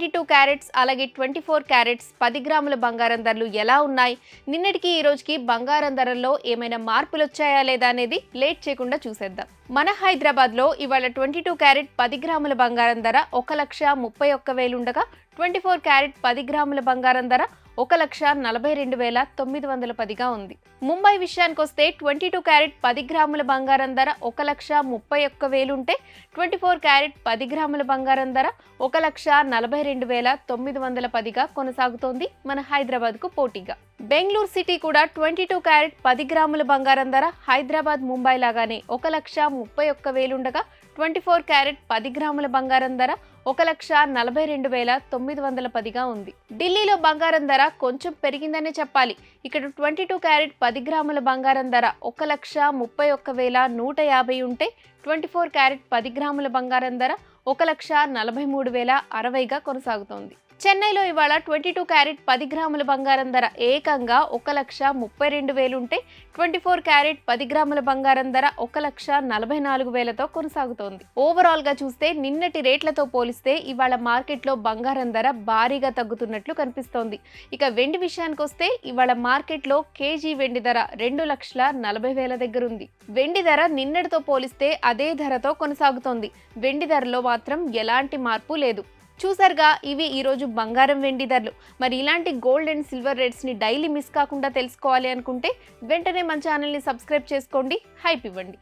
22 carrots అలాగే 24 carrots 10 గ్రాముల బంగారం ధరలు ఎలా ఉన్నాయి, నిన్నటికి ఈ రోజుకి బంగారం ధరల్లో ఏమైనా మార్పులు వచ్చాయా లేదా అనేది లేట్ చేయకుండా చూసేద్దాం. మన హైదరాబాద్లో ఇవాళ 22 క్యారెట్ 10 గ్రాముల బంగారం ధర 1,31,000 ఉండగా 24 క్యారెట్ 10 గ్రాముల బంగారం ధర 1,42,910గా ఉంది. ముంబై విషయానికొస్తే 22 క్యారెట్ 10 గ్రాముల బంగారం ధర 1,31,000 ఉంటే 24 క్యారెట్ 10 గ్రాముల బంగారం ధర 1,42,910గా కొనసాగుతోంది మన హైదరాబాద్కు పోటీగా. బెంగళూరు సిటీ కూడా 22 క్యారెట్ 10 గ్రాముల బంగారం ధర హైదరాబాద్ ముంబై లాగానే 1,31,000 ఉండగా 24 క్యారెట్ 10 గ్రాముల బంగారం ధర 1,42,910గా ఉంది. ఢిల్లీలో బంగారం ధర కొంచెం పెరిగిందనే చెప్పాలి. ఇక్కడ 22 క్యారెట్ 10 గ్రాముల బంగారం ధర 1,31,150 ఉంటే 24 క్యారెట్ 10 గ్రాముల బంగారం ధర 1,43,060గా కొనసాగుతోంది. చెన్నైలో ఇవాళ 22 క్యారెట్ 10 గ్రాముల బంగారం ధర ఏకంగా 1,32,000 ఉంటే 24 క్యారెట్ 10 గ్రాముల బంగారం ధర 1,44,000తో కొనసాగుతోంది. ఓవరాల్ గా చూస్తే నిన్నటి రేట్లతో పోలిస్తే ఇవాళ మార్కెట్లో బంగారం ధర భారీగా తగ్గుతున్నట్లు కనిపిస్తోంది. ఇక వెండి విషయానికి వస్తే ఇవాళ మార్కెట్లో కేజీ వెండి ధర 2,40,000 దగ్గర ఉంది. వెండి ధర నిన్నటితో పోలిస్తే అదే ధరతో కొనసాగుతోంది. వెండి ధరలో మాత్రం ఎలాంటి మార్పు లేదు. చూసారుగా, ఇవి ఈరోజు బంగారం వెండి ధరలు. మరి ఇలాంటి గోల్డ్ అండ్ సిల్వర్ రేట్స్ని డైలీ మిస్ కాకుండా తెలుసుకోవాలి అనుకుంటే వెంటనే మన ఛానల్ని సబ్స్క్రైబ్ చేసుకోండి, హైప్ ఇవ్వండి.